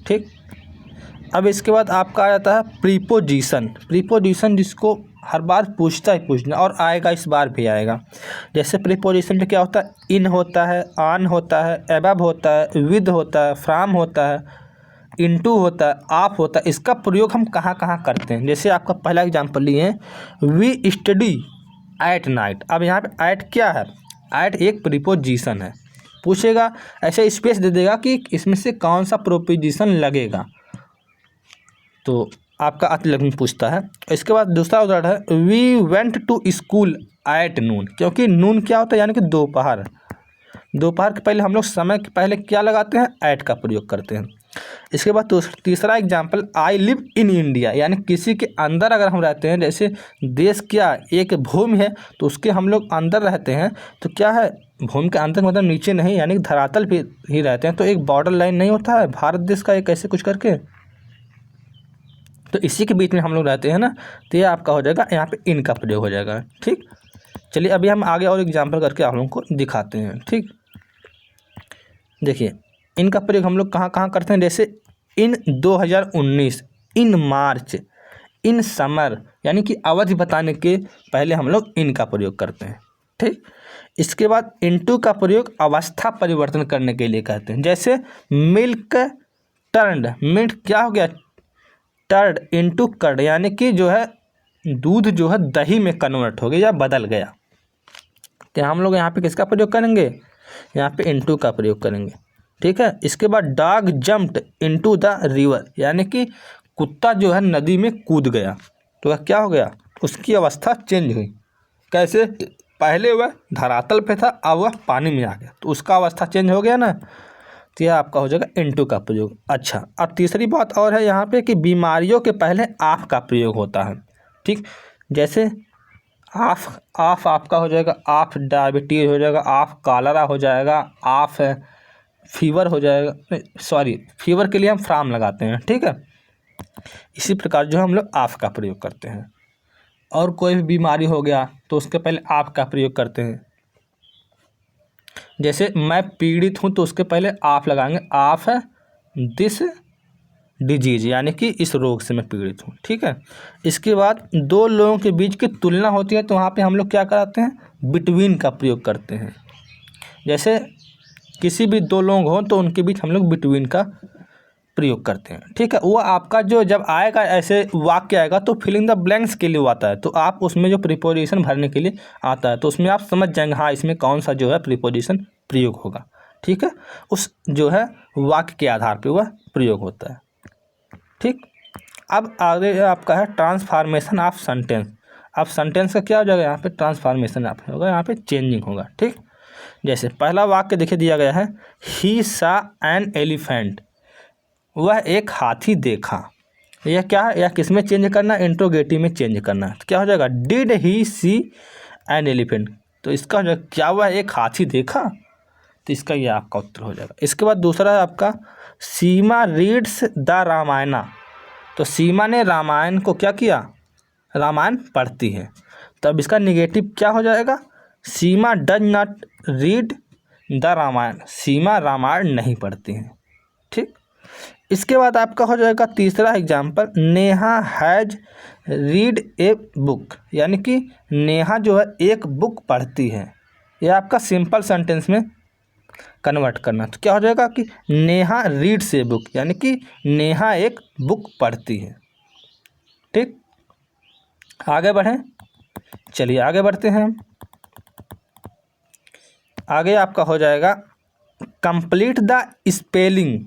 ठीक, अब इसके बाद आपका आ जाता है प्रीपोजिशन। प्रीपोजिशन जिसको हर बार पूछता ही पूछना, और आएगा इस बार भी आएगा। जैसे प्रीपोजिशन में क्या होता है, इन होता है, ऑन होता है, अबव होता है, विद होता है, फ्रॉम होता है, इनटू होता है, ऑफ होता है। इसका प्रयोग हम कहाँ कहाँ करते हैं, जैसे आपका पहला एग्जाम्पल लिए, वी स्टडी एट नाइट। अब यहाँ पे एट क्या है, एट एक प्रीपोजिशन है। पूछेगा ऐसे स्पेस दे देगा कि इसमें से कौन सा प्रीपोजिशन लगेगा, तो आपका अतिलग्न पूछता है। इसके बाद दूसरा उदाहरण है, we went to school at noon, क्योंकि नून क्या होता है, यानी कि दोपहर। दोपहर के पहले हम लोग समय के पहले क्या लगाते हैं, एट का प्रयोग करते हैं। इसके बाद तीसरा example, I live in India, यानी किसी के अंदर अगर हम रहते हैं, जैसे देश क्या एक भूमि है तो उसके हम लोग अंदर रहते हैं, तो क्या है, भूमि के अंदर मतलब नीचे नहीं, यानी धरातल पे ही रहते हैं, तो एक बॉर्डर लाइन नहीं होता है भारत देश का एक ऐसे कुछ करके। तो इसी के बीच में हम लोग रहते हैं ना, तो ये आपका हो जाएगा यहाँ पे इन का प्रयोग हो जाएगा। ठीक, चलिए अभी हम आगे और एग्जाम्पल करके आप लोगों को दिखाते हैं। ठीक, देखिए इनका प्रयोग हम लोग कहाँ कहाँ करते हैं, जैसे इन 2019, इन मार्च, इन समर, यानी कि अवधि बताने के पहले हम लोग इनका प्रयोग करते हैं। ठीक, इसके बाद इनटू का प्रयोग अवस्था परिवर्तन करने के लिए कहते हैं। जैसे मिल्क टर्न्ड, मिल्क क्या हो गया, टर्ड इनटू कर्ड, यानी कि जो है दूध जो है दही में कन्वर्ट हो गया या बदल गया। तो हम लोग यहाँ पे किसका प्रयोग करेंगे, यहाँ पे इनटू का प्रयोग करेंगे। ठीक है, इसके बाद dog jumped into the river, यानी कि कुत्ता जो है नदी में कूद गया, तो वह क्या हो गया, उसकी अवस्था चेंज हुई। कैसे, पहले वह धरातल पे था, अब वह पानी में आ गया, तो उसका अवस्था चेंज हो गया ना, तो यह आपका हो जाएगा इनटू का प्रयोग। अच्छा, अब तीसरी बात और है यहाँ पे कि बीमारियों के पहले आप का प्रयोग होता है। ठीक, जैसे आफ, आफ आपका हो जाएगा, आफ डायबिटीज हो जाएगा, आफ कॉलरा हो जाएगा, आफ फीवर हो जाएगा, सॉरी फीवर के लिए हम फ्राम लगाते हैं। ठीक है, इसी प्रकार जो हम लोग आफ का प्रयोग करते हैं। और कोई भी बीमारी हो गया तो उसके पहले आप का प्रयोग करते हैं। जैसे मैं पीड़ित हूँ तो उसके पहले आप लगाएंगे, आप है दिस डिजीज, यानी कि इस रोग से मैं पीड़ित हूँ। ठीक है, इसके बाद दो लोगों के बीच की तुलना होती है तो वहाँ पे हम लोग क्या कराते हैं, बिटवीन का प्रयोग करते हैं। जैसे किसी भी दो लोग हों तो उनके बीच हम लोग बिटवीन का प्रयोग करते हैं। ठीक है, वो आपका जो जब आएगा ऐसे वाक्य आएगा तो फिलिंग द ब्लैंक्स के लिए वो आता है, तो आप उसमें जो प्रीपोजिशन भरने के लिए आता है तो उसमें आप समझ जाएंगे हाँ इसमें कौन सा जो है प्रीपोजिशन प्रयोग होगा। ठीक है, उस जो है वाक्य के आधार पर वह प्रयोग होता है। ठीक, अब आगे आपका है ट्रांसफॉर्मेशन ऑफ सेंटेंस। अब सेंटेंस का क्या हो जाएगा, यहाँ पे ट्रांसफॉर्मेशन आप होगा, यहाँ पे चेंजिंग होगा। ठीक, जैसे पहला वाक्य देखिए दिया गया है, ही सा एन एलिफेंट, वह एक हाथी देखा। यह क्या है, यह किस में चेंज करना है, इंट्रोगेटिव में चेंज करना है। तो क्या हो जाएगा, did he see an elephant, तो इसका हो जाएगा क्या वह एक हाथी देखा, तो इसका यह आपका उत्तर हो जाएगा। इसके बाद दूसरा है आपका सीमा रीड्स द रामायणा, तो सीमा ने रामायण को क्या किया, रामायण पढ़ती है, तब इसका निगेटिव क्या हो जाएगा, Seema does not read the Ramayan, Seema Ramayan नहीं पढ़ती है। ठीक, इसके बाद आपका हो जाएगा तीसरा example, Neha has read a book, यानी कि नेहा जो है एक बुक पढ़ती है। यह आपका सिंपल सेंटेंस में कन्वर्ट करना, तो क्या हो जाएगा कि नेहा रीड्स ए बुक, यानी कि नेहा एक बुक पढ़ती है। ठीक, आगे बढ़ें, चलिए आगे बढ़ते हैं। आगे आपका हो जाएगा कंप्लीट द स्पेलिंग,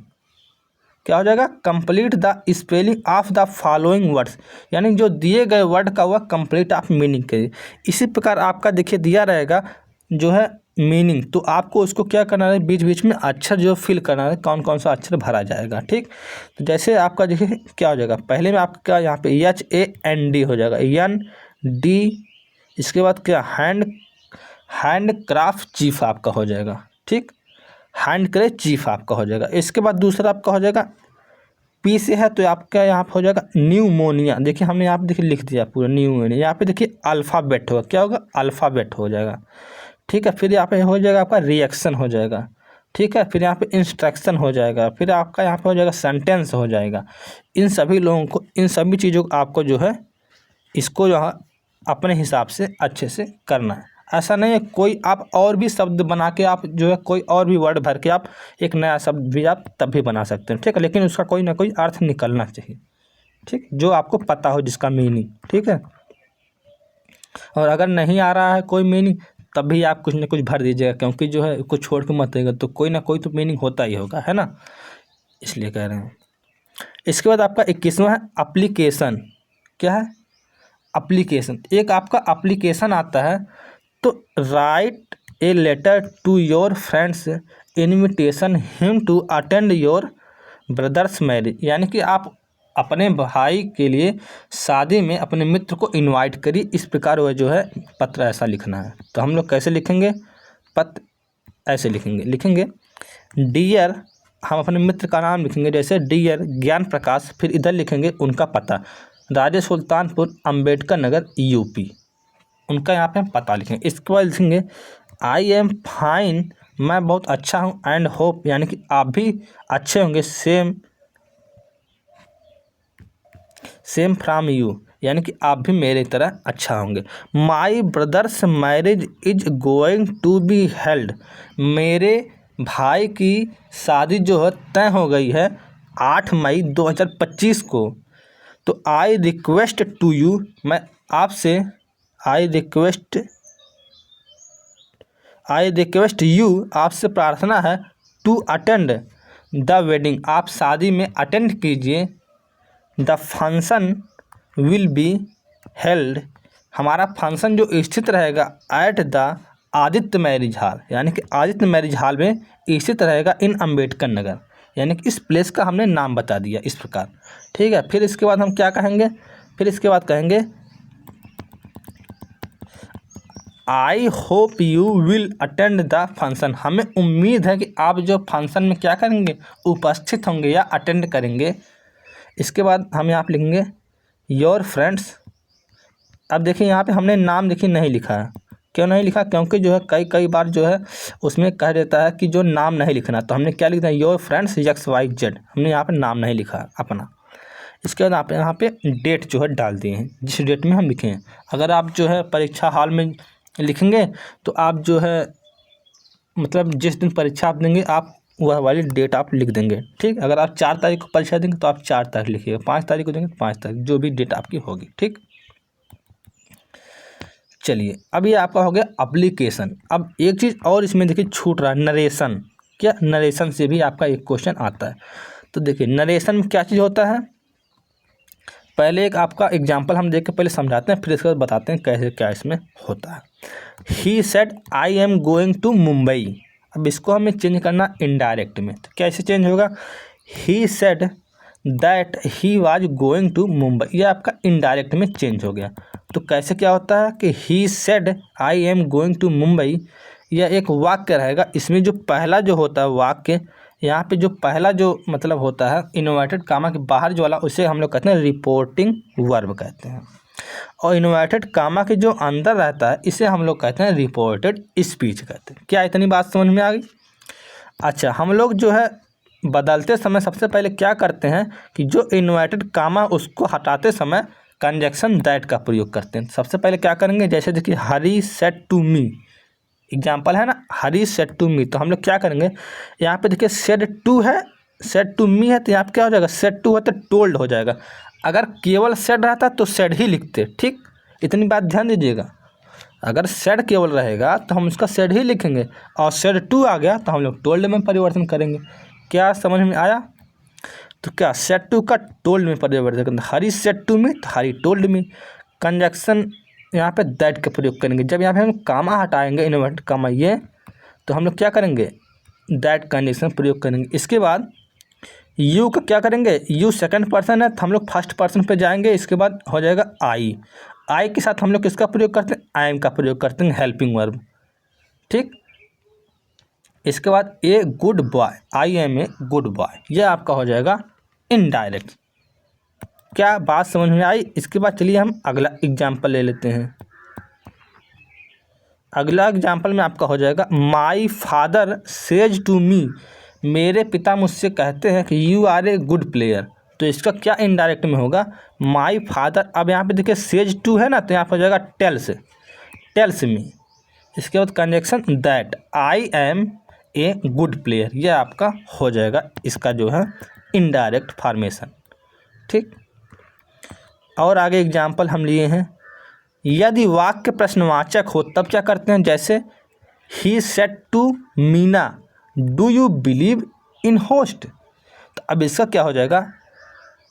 क्या हो जाएगा, complete the spelling of the following words, यानी जो दिए गए वर्ड का वह कंप्लीट आप मीनिंग करिए। इसी प्रकार आपका देखिए दिया रहेगा जो है मीनिंग, तो आपको उसको क्या करना है, बीच बीच में अक्षर जो फिल करना है, कौन कौन सा अक्षर भरा जाएगा। ठीक, तो जैसे आपका देखिए क्या हो जाएगा, पहले में आपका यहाँ पे HAND हो जाएगा, ND, इसके बाद क्या हैंड क्राफ्ट चीफ आपका हो जाएगा। ठीक, हैंड करे चीफ आपका हो जाएगा। इसके बाद दूसरा आपका हो जाएगा P से है तो आपका यहाँ पे हो जाएगा न्यूमोनिया, देखिए हमने यहाँ पे देखिए लिख दिया पूरा न्यूमोनिया, यहाँ पे देखिए अल्फ़ाबेट होगा, क्या होगा, अल्फ़ाबेट हो जाएगा। ठीक है, फिर यहाँ पे हो जाएगा आपका रिएक्शन हो जाएगा। ठीक है, फिर यहाँ पे इंस्ट्रक्शन हो जाएगा, फिर आपका यहाँ पे हो जाएगा सेंटेंस हो जाएगा। इन सभी लोगों को, इन सभी चीज़ों को आपको जो है इसको जो है अपने हिसाब से अच्छे से करना है। ऐसा नहीं है कोई आप और भी शब्द बना के आप जो है कोई और भी वर्ड भर के आप एक नया शब्द भी आप तब भी बना सकते हैं। ठीक है, लेकिन उसका कोई ना कोई अर्थ निकलना चाहिए। ठीक, जो आपको पता हो जिसका मीनिंग। ठीक है, और अगर नहीं आ रहा है कोई मीनिंग तब भी आप कुछ ना कुछ भर दीजिएगा, क्योंकि जो है कुछ छोड़ के मत देगा तो कोई ना कोई तो मीनिंग होता ही होगा, है ना, इसलिए कह रहे हैं। इसके बाद आपका 21वां है एप्लीकेशन। क्या है, एप्लीकेशन, एक आपका एप्लीकेशन आता है, तो write a letter to your friends invitation him to attend your brothers marriage, यानी कि आप अपने भाई के लिए शादी में अपने मित्र को इनवाइट करिए। इस प्रकार वह जो है पत्र ऐसा लिखना है, तो हम लोग कैसे लिखेंगे, पत्र ऐसे लिखेंगे डियर हम अपने मित्र का नाम लिखेंगे, जैसे डियर ज्ञान प्रकाश, फिर इधर लिखेंगे उनका पता, राजे सुल्तानपुर अम्बेडकर नगर यूपी, उनका यहाँ पे हम पता लिखेंगे। इसके बाद लिखेंगे आई एम फाइन, मैं बहुत अच्छा हूँ, एंड होप यानी कि आप भी अच्छे होंगे, सेम फ्राम यू यानी कि आप भी मेरे तरह अच्छा होंगे। My brother's marriage is going to be held, मेरे भाई की शादी जो है तय हो गई है 8 मई 2025 को। तो आई रिक्वेस्ट टू यू, मैं आपसे आई रिक्वेस्ट यू, आपसे प्रार्थना है, टू अटेंड द वेडिंग, आप शादी में अटेंड कीजिए। The function will be held, हमारा फंक्शन जो स्थित रहेगा at the Aditya marriage hall, यानी कि आदित्य मैरिज हॉल में स्थित रहेगा इन अम्बेडकर नगर, यानी कि इस प्लेस का हमने नाम बता दिया इस प्रकार। ठीक है, फिर इसके बाद हम क्या कहेंगे, फिर इसके बाद कहेंगे I hope you will attend the function, हमें उम्मीद है कि आप जो फंक्शन में क्या करेंगे, उपस्थित होंगे या अटेंड करेंगे। इसके बाद हम यहाँ पे लिखेंगे योर फ्रेंड्स। अब देखिए यहाँ पे हमने नाम देखिए नहीं लिखा है, क्यों नहीं लिखा, क्योंकि जो है कई बार जो है उसमें कह देता है कि जो नाम नहीं लिखना, तो हमने क्या लिखना है, योर फ्रेंड्स XYZ, हमने यहाँ पे नाम नहीं लिखा अपना। इसके बाद आप यहाँ पे डेट जो है डाल दिए हैं, जिस डेट में हम लिखे हैं। अगर आप जो है परीक्षा हॉल में लिखेंगे तो आप जो है मतलब जिस दिन परीक्षा आप देंगे आप वह वाली डेट आप लिख देंगे। ठीक, अगर आप 4 तारीख को परीक्षा देंगे तो आप 4 तारीख लिखिएगा, 5 तारीख को देंगे तो 5 तारीख, जो भी डेट आपकी होगी। ठीक, चलिए अब ये आपका हो गया एप्लीकेशन। अब एक चीज़ और इसमें देखिए छूट रहा है, नरेशन। क्या नरेशन से भी आपका एक क्वेश्चन आता है। तो देखिए नरेशन में क्या चीज़ होता है, पहले एक आपका एग्जाम्पल हम देख के पहले समझाते हैं, फिर इसके बाद बताते हैं कैसे क्या इसमें होता है। He said I am going to Mumbai, अब इसको हमें चेंज करना इनडायरेक्ट में, तो कैसे चेंज होगा, he said that he was going to Mumbai, ये आपका इनडायरेक्ट में चेंज हो गया। तो कैसे क्या होता है कि he said I am going to Mumbai, यह एक वाक्य रहेगा, इसमें जो पहला जो होता है वाक्य, यहाँ पे जो पहला जो मतलब होता है इन्वर्टेड कामा के बाहर जो वाला, उसे हम लोग कहते हैं रिपोर्टिंग वर्ब कहते हैं, और इन्वर्टेड कामा के जो अंदर रहता है इसे हम लोग कहते हैं रिपोर्टेड स्पीच कहते हैं। क्या इतनी बात समझ में आ गई। अच्छा, हम लोग जो है बदलते समय सबसे पहले क्या करते हैं कि जो इन्वर्टेड कामा उसको हटाते समय कंजक्शन दैट का प्रयोग करते हैं। सबसे पहले क्या करेंगे, जैसे देखिए हरी सेड टू मी, एग्जाम्पल है ना, हरी सेड टू मी, तो हम लोग क्या करेंगे, यहाँ पे देखिए सेड टू है, सेड टू मी है, तो यहाँ पे क्या हो जाएगा, सेड टू है तो टोल्ड हो जाएगा। अगर केवल सेड रहता तो सेड ही लिखते। ठीक, इतनी बात ध्यान दीजिएगा, अगर सेड केवल रहेगा तो हम उसका सेड ही लिखेंगे, और सेड टू आ गया तो हम लोग टोल्ड में परिवर्तन करेंगे। क्या समझ में आया। तो क्या सेड टू का टोल्ड में परिवर्तन, हरी सेड टू मी तो हरी टोल्ड मी। कंजक्शन यहाँ पे दैट का प्रयोग करेंगे, जब यहाँ पे हम कामा हटाएंगे इन्वर्टेड कामा ये, तो हम लोग क्या करेंगे, दैट कंडीशन प्रयोग करेंगे। इसके बाद यू का क्या करेंगे, यू सेकंड पर्सन है तो हम लोग फर्स्ट पर्सन पे जाएंगे, इसके बाद हो जाएगा आई के साथ हम लोग किसका प्रयोग करते हैं, आई एम का प्रयोग करते हैं, हेल्पिंग वर्ब। ठीक, इसके बाद a good boy, I am a good boy, यह आपका हो जाएगा इनडायरेक्ट। क्या बात समझ में आई। इसके बाद चलिए हम अगला एग्जाम्पल ले लेते हैं। अगला एग्जाम्पल में आपका हो जाएगा my father says to me, मेरे पिता मुझसे कहते हैं कि you are a good player, तो इसका क्या इनडायरेक्ट में होगा, माई फादर। अब यहाँ पे देखिए सेज टू है ना, तो यहाँ पर हो जाएगा टेल्स मी। इसके बाद conjunction that, I am a good player, यह आपका हो जाएगा इसका जो है इनडायरेक्ट फॉर्मेशन। ठीक, और आगे एग्जाम्पल हम लिए हैं, यदि वाक्य प्रश्नवाचक हो तब क्या करते हैं, जैसे he said to Meena do you believe in ghost, तो अब इसका क्या हो जाएगा,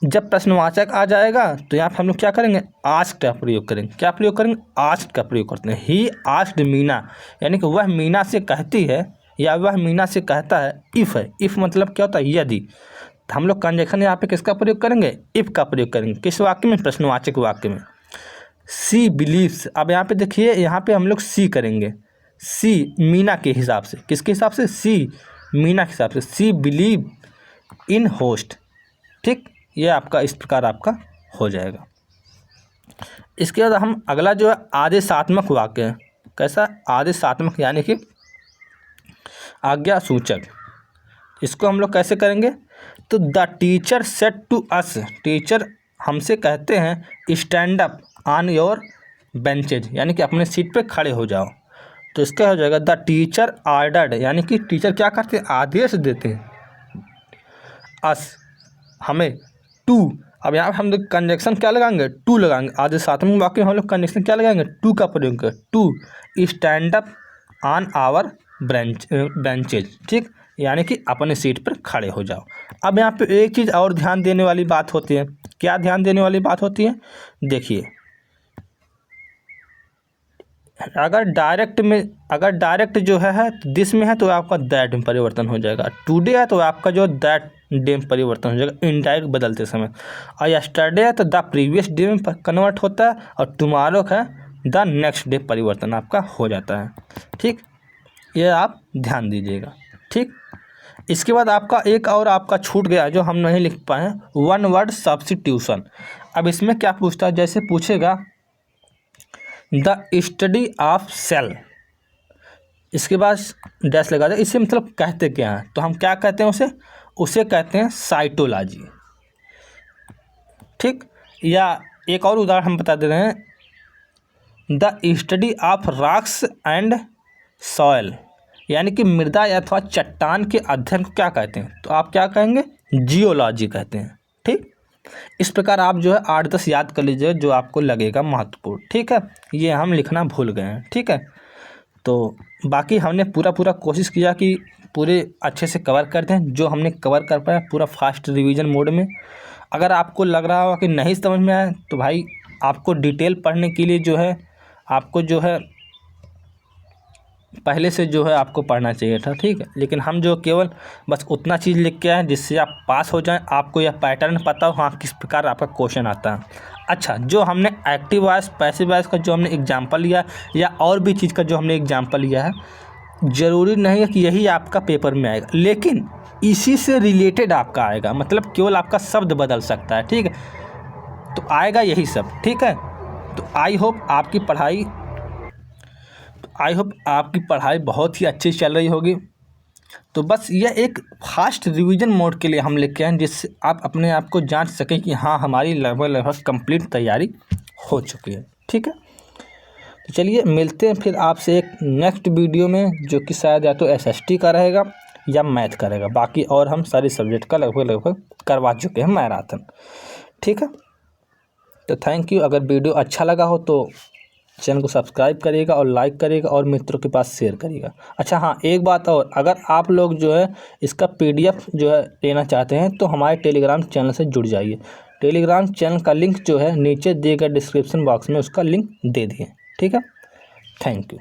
जब प्रश्नवाचक आ जाएगा तो यहाँ पर हम लोग क्या करेंगे, आस्क्ड का प्रयोग करेंगे। क्या प्रयोग करेंगे, आस्क्ड का प्रयोग करते हैं। ही आस्क्ड मीना, यानी कि वह मीना से कहती है या वह मीना से कहता है, इफ़ है, इफ़ मतलब क्या होता है, यदि, तो हम लोग कंजक्शन यहाँ पे किसका प्रयोग करेंगे, इफ़ का प्रयोग करेंगे। किस वाक्य में, प्रश्नवाचक वाक्य में। सी बिलीव्स, अब यहाँ पे देखिए यहाँ पे हम लोग सी करेंगे, सी मीना के हिसाब से, किसके हिसाब से, सी मीना के हिसाब से, सी बिलीव इन होस्ट। ठीक, ये आपका इस प्रकार आपका हो जाएगा। इसके बाद हम अगला जो है आदेशात्मक वाक्य है। कैसा? आदेशात्मक यानी कि आज्ञा सूचक। इसको हम लोग कैसे करेंगे? तो the teacher said to us, teacher हमसे कहते हैं stand up on your benches, यानी कि अपने सीट पे खड़े हो जाओ। तो इसका हो जाएगा द टीचर ऑर्डर्ड, यानी कि टीचर क्या करते हैं? आदेश देते हैं अस, हमें, टू। अब यहाँ पे हम लोग कंजक्शन क्या लगाएंगे? टू लगाएंगे। आदेशात्मक वाक्य में हम लोग कंजक्शन क्या लगाएंगे? टू का प्रयोग करेंगे। To stand up on our benches. ठीक, यानी कि अपने सीट पर खड़े हो जाओ। अब यहाँ पे एक चीज़ और ध्यान देने वाली बात होती है। क्या ध्यान देने वाली बात होती है? देखिए, अगर डायरेक्ट जो है दिस में है तो आपका दैट में परिवर्तन हो जाएगा। टुडे है तो आपका जो दैट डे में परिवर्तन हो जाएगा इनडायरेक्ट बदलते समय। और यस्टरडे है तो द प्रीवियस डे में कन्वर्ट होता है, और टुमारो है द नेक्स्ट डे परिवर्तन आपका हो जाता है। ठीक, ये आप ध्यान दीजिएगा। ठीक, इसके बाद आपका एक और आपका छूट गया जो हम नहीं लिख पाए, वन वर्ड सब्स्टिट्यूशन। अब इसमें क्या पूछता है? जैसे पूछेगा द स्टडी ऑफ सेल, इसके बाद डैश लगा दे। इससे मतलब कहते क्या हैं? तो हम क्या कहते हैं? उसे कहते हैं साइटोलॉजी। ठीक, या एक और उदाहरण हम बता दे रहे हैं, the study of rocks and soil, यानी कि मृदा अथवा चट्टान के अध्ययन को क्या कहते हैं? तो आप क्या कहेंगे? जियोलॉजी कहते हैं। ठीक, इस प्रकार आप जो है 8-10 याद कर लीजिए जो आपको लगेगा महत्वपूर्ण। ठीक है, ये हम लिखना भूल गए हैं। ठीक है, तो बाकी हमने पूरा कोशिश किया कि पूरे अच्छे से कवर कर दें। जो हमने कवर कर पाया पूरा फास्ट रिवीजन मोड में। अगर आपको लग रहा होगा कि नहीं समझ में आया तो भाई आपको डिटेल पढ़ने के लिए जो है आपको जो है पहले से जो है आपको पढ़ना चाहिए था। ठीक है, लेकिन हम जो केवल बस उतना चीज़ लिख के आए जिससे आप पास हो जाएं, आपको यह पैटर्न पता हो हाँ किस प्रकार आपका क्वेश्चन आता है। अच्छा, जो हमने एक्टिव वॉइस पैसिव वॉइस का जो हमने एग्जांपल लिया या और भी चीज़ का जो हमने एग्जांपल लिया है, ज़रूरी नहीं है कि यही आपका पेपर में आएगा, लेकिन इसी से रिलेटेड आपका आएगा। मतलब केवल आपका शब्द बदल सकता है। ठीक है, तो आएगा यही सब। ठीक है, तो आई होप आपकी पढ़ाई बहुत ही अच्छी चल रही होगी। तो बस यह एक फास्ट रिवीजन मोड के लिए हम लेके आए जिससे आप अपने आप को जांच सकें कि हाँ हमारी लगभग कंप्लीट तैयारी हो चुकी है। ठीक है, तो चलिए मिलते हैं फिर आपसे एक नेक्स्ट वीडियो में, जो कि शायद या तो SST का रहेगा या मैथ का रहेगा। बाकी और हम सारे सब्जेक्ट का लगभग करवा चुके हैं मैराथन। ठीक है, तो थैंक यू। अगर वीडियो अच्छा लगा हो तो चैनल को सब्सक्राइब करिएगा और लाइक करिएगा और मित्रों के पास शेयर करिएगा। अच्छा हाँ, एक बात और, अगर आप लोग जो है इसका PDF जो है लेना चाहते हैं तो हमारे टेलीग्राम चैनल से जुड़ जाइए। टेलीग्राम चैनल का लिंक जो है नीचे दिए गए डिस्क्रिप्शन बॉक्स में उसका लिंक दे दिए। ठीक है, थैंक यू।